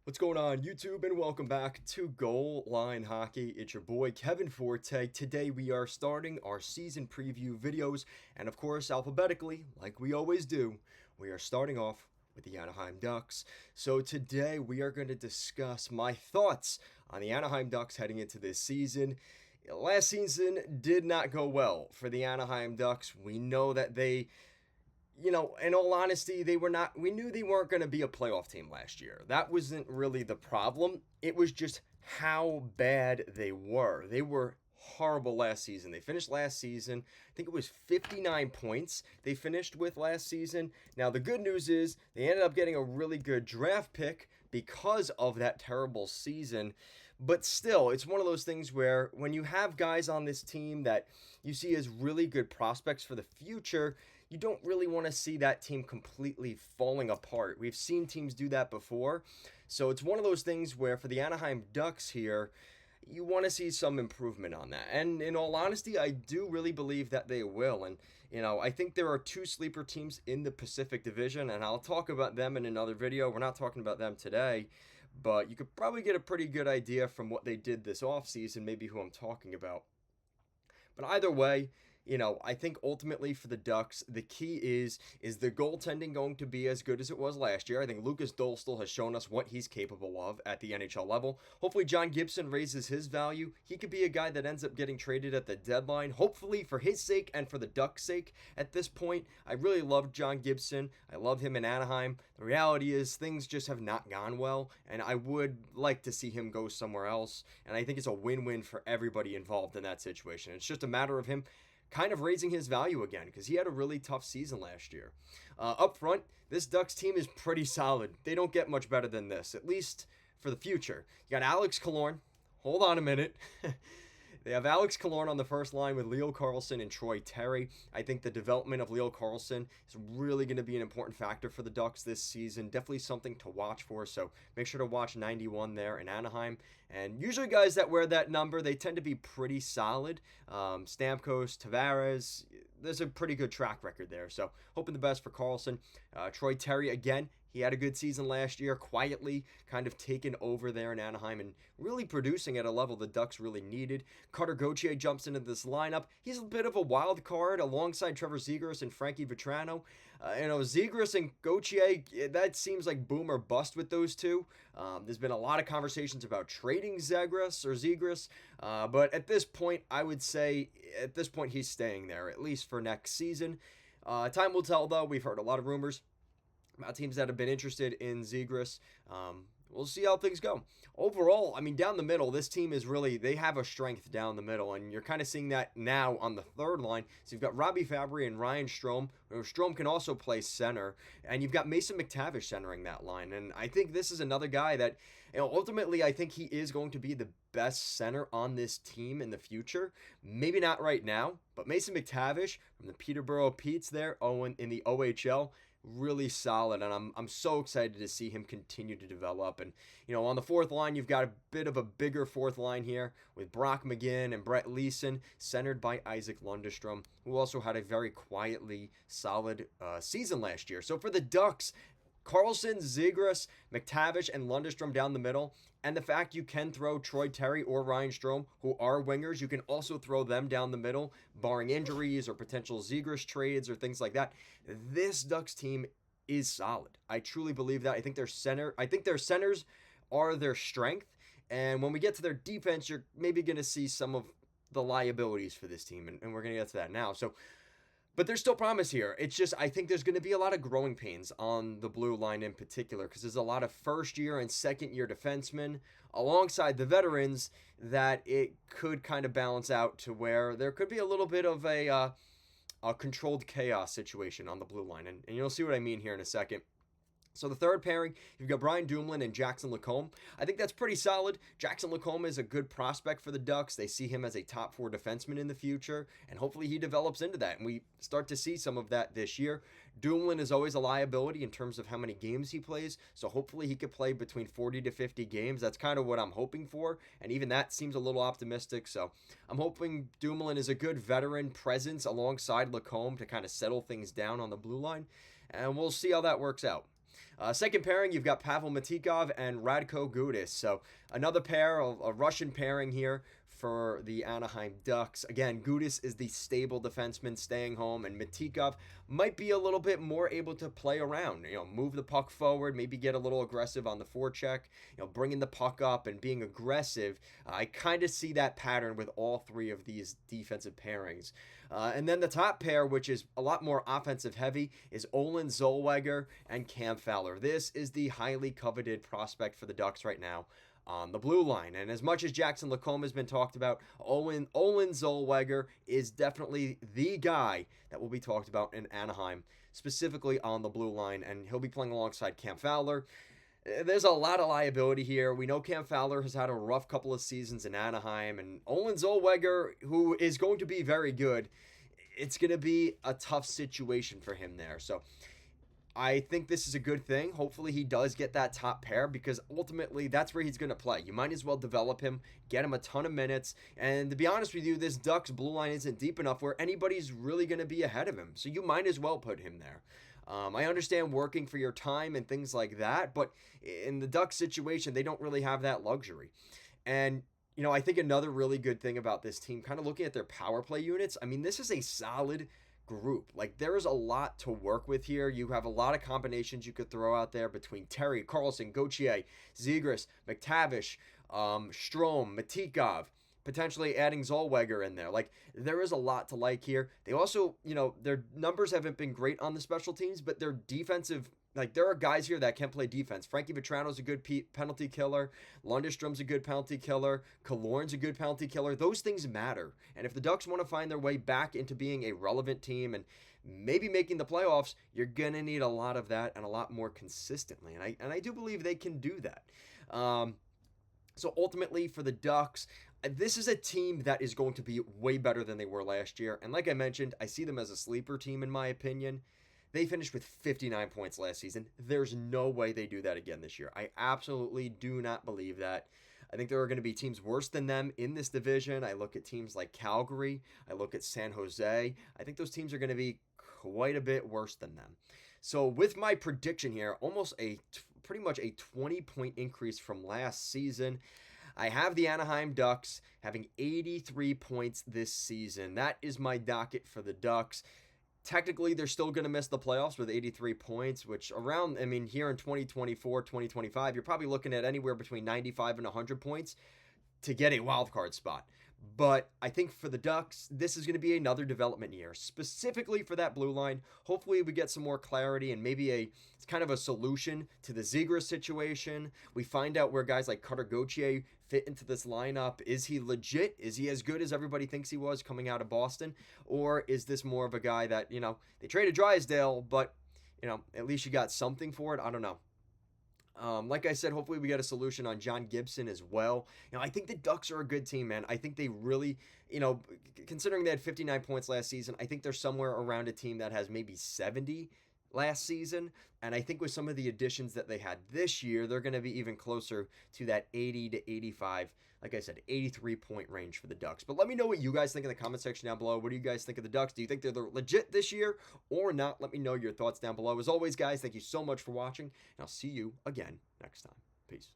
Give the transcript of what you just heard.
What's going on, YouTube, and welcome back to Goal Line Hockey. It's your boy Kevin Forte. Today we are starting our season preview videos, and of course, alphabetically, like we always do, we are starting off with the Anaheim Ducks. So today we are going to discuss my thoughts on the Anaheim Ducks heading into this season. Last season did not go well for the Anaheim Ducks. We know that in all honesty, we knew they weren't going to be a playoff team last year. That wasn't really the problem. It was just how bad they were. They were horrible last season. They finished last season, I think it was 59 points they finished with last season. Now, the good news is they ended up getting a really good draft pick because of that terrible season. But still, it's one of those things where when you have guys on this team that you see as really good prospects for the future, you don't really want to see that team completely falling apart. We've seen teams do that before. So it's one of those things where for the Anaheim Ducks here, you want to see some improvement on that. And in all honesty, I do really believe that they will. And, I think there are two sleeper teams in the Pacific Division, and I'll talk about them in another video. We're not talking about them today, but you could probably get a pretty good idea from what they did this offseason, maybe who I'm talking about. But either way, I think ultimately for the Ducks, the key is the goaltending going to be as good as it was last year? I think Lucas Dolstall has shown us what he's capable of at the NHL level. Hopefully John Gibson raises his value. He could be a guy that ends up getting traded at the deadline, hopefully for his sake and for the Ducks' sake. At this point, I really love John Gibson. I love him in Anaheim. The reality is things just have not gone well, and I would like to see him go somewhere else, and I think it's a win-win for everybody involved in that situation. It's just a matter of him kind of raising his value again because he had a really tough season last year. Up front, this Ducks team is pretty solid. They don't get much better than this, at least for the future. You got Alex Killorn. Hold on a minute. They have Alex Killorn on the first line with Leo Carlsson and Troy Terry. I think the development of Leo Carlsson is really going to be an important factor for the Ducks this season. Definitely something to watch for, so make sure to watch 91 there in Anaheim. And usually guys that wear that number, they tend to be pretty solid. Stamkos, Tavares, there's a pretty good track record there, so hoping the best for Carlsson. Troy Terry, again, he had a good season last year, quietly kind of taken over there in Anaheim and really producing at a level the Ducks really needed. Carter Gauthier jumps into this lineup. He's a bit of a wild card alongside Trevor Zegras and Frankie Vetrano. Zegras and Gauthier, that seems like boom or bust with those two. There's been a lot of conversations about trading Zegras, but at this point, I would say he's staying there, at least for next season. Time will tell, though. We've heard a lot of rumors about teams that have been interested in Zegras. We'll see how things go. Overall, I mean, down the middle, this team is really, they have a strength down the middle, and you're kind of seeing that now on the third line. So you've got Robbie Fabry and Ryan Strome. Strome can also play center, and you've got Mason McTavish centering that line. And I think this is another guy that, ultimately, I think he is going to be the best center on this team in the future. Maybe not right now, but Mason McTavish from the Peterborough Petes there, in the OHL, really solid, and I'm so excited to see him continue to develop. And on the fourth line, you've got a bit of a bigger fourth line here with Brock McGinn and Brett Leeson, centered by Isaac Lundestrom, who also had a very quietly solid season last year. So for the Ducks, Carlsson, Zegras, McTavish, and Lundestrom down the middle, and the fact you can throw Troy Terry or Ryan Strome, who are wingers, you can also throw them down the middle, barring injuries or potential Zegras trades or things like that. This Ducks team is solid. I truly believe that. I think their centers are their strength, and when we get to their defense, you're maybe going to see some of the liabilities for this team, and we're going to get to that now. But there's still promise here. It's just, I think there's going to be a lot of growing pains on the blue line in particular because there's a lot of first-year and second-year defensemen alongside the veterans that it could kind of balance out to where there could be a little bit of a controlled chaos situation on the blue line. And you'll see what I mean here in a second. So the third pairing, you've got Brian Dumoulin and Jackson Lacombe. I think that's pretty solid. Jackson Lacombe is a good prospect for the Ducks. They see him as a top four defenseman in the future, and hopefully he develops into that, and we start to see some of that this year. Dumoulin is always a liability in terms of how many games he plays, so hopefully he could play between 40 to 50 games. That's kind of what I'm hoping for, and even that seems a little optimistic, so I'm hoping Dumoulin is a good veteran presence alongside Lacombe to kind of settle things down on the blue line, and we'll see how that works out. Second pairing, you've got Pavel Matikov and Radko Gudas. So another pair, a Russian pairing here for the Anaheim Ducks. Again, Gudas is the stable defenseman staying home, and Matikov might be a little bit more able to play around. Move the puck forward, maybe get a little aggressive on the forecheck. Bringing the puck up and being aggressive. I kind of see that pattern with all three of these defensive pairings. And then the top pair, which is a lot more offensive heavy, is Olen Zellweger and Cam Fowler. This is the highly coveted prospect for the Ducks right now on the blue line. And as much as Jackson Lacombe has been talked about, Olen Zellweger is definitely the guy that will be talked about in Anaheim, specifically on the blue line, and he'll be playing alongside Cam Fowler. There's a lot of liability here. We know Cam Fowler has had a rough couple of seasons in Anaheim, and Olen Zellweger, who is going to be very good, it's going to be a tough situation for him there. So I think this is a good thing. Hopefully he does get that top pair, because ultimately that's where he's going to play. You might as well develop him, get him a ton of minutes. And to be honest with you, this Ducks blue line isn't deep enough where anybody's really going to be ahead of him. So you might as well put him there. I understand working for your time and things like that, but in the Ducks situation, they don't really have that luxury. And I think another really good thing about this team, kind of looking at their power play units, I mean, this is a solid group. Like, there is a lot to work with here. You have a lot of combinations you could throw out there between Terry, Carlson, Gauthier, Zegras, McTavish, Strome, Matikov, potentially adding Zellweger in there. Like, there is a lot to like here. They also, their numbers haven't been great on the special teams, but their defensive, like, there are guys here that can play defense. Frankie Vetrano's a good penalty killer. Lundstrom's a good penalty killer. Killorn's a good penalty killer. Those things matter. And if the Ducks want to find their way back into being a relevant team and maybe making the playoffs, you're going to need a lot of that and a lot more consistently. And I do believe they can do that. So ultimately for the Ducks, this is a team that is going to be way better than they were last year. And like I mentioned, I see them as a sleeper team in my opinion. They finished with 59 points last season. There's no way they do that again this year. I absolutely do not believe that. I think there are going to be teams worse than them in this division. I look at teams like Calgary. I look at San Jose. I think those teams are going to be quite a bit worse than them. So with my prediction here, pretty much a 20-point increase from last season. I have the Anaheim Ducks having 83 points this season. That is my docket for the Ducks. Technically, they're still going to miss the playoffs with 83 points, which here in 2024, 2025, you're probably looking at anywhere between 95 and 100 points to get a wild card spot. But I think for the Ducks, this is going to be another development year, specifically for that blue line. Hopefully we get some more clarity and maybe it's kind of a solution to the Zegras situation. We find out where guys like Cutter Gauthier fit into this lineup. Is he legit? Is he as good as everybody thinks he was coming out of Boston? Or is this more of a guy that, they traded Drysdale, but, at least you got something for it? I don't know. Like I said, hopefully we get a solution on John Gibson as well. I think the Ducks are a good team, man. I think they really, considering they had 59 points last season, I think they're somewhere around a team that has maybe 70 last season. And I think with some of the additions that they had this year, they're going to be even closer to that 80 to 85, like I said, 83-point range for the Ducks. But let me know what you guys think in the comment section down below. What do you guys think of the Ducks? Do you think they're legit this year or not? Let me know your thoughts down below. As always, guys, thank you so much for watching, and I'll see you again next time. Peace.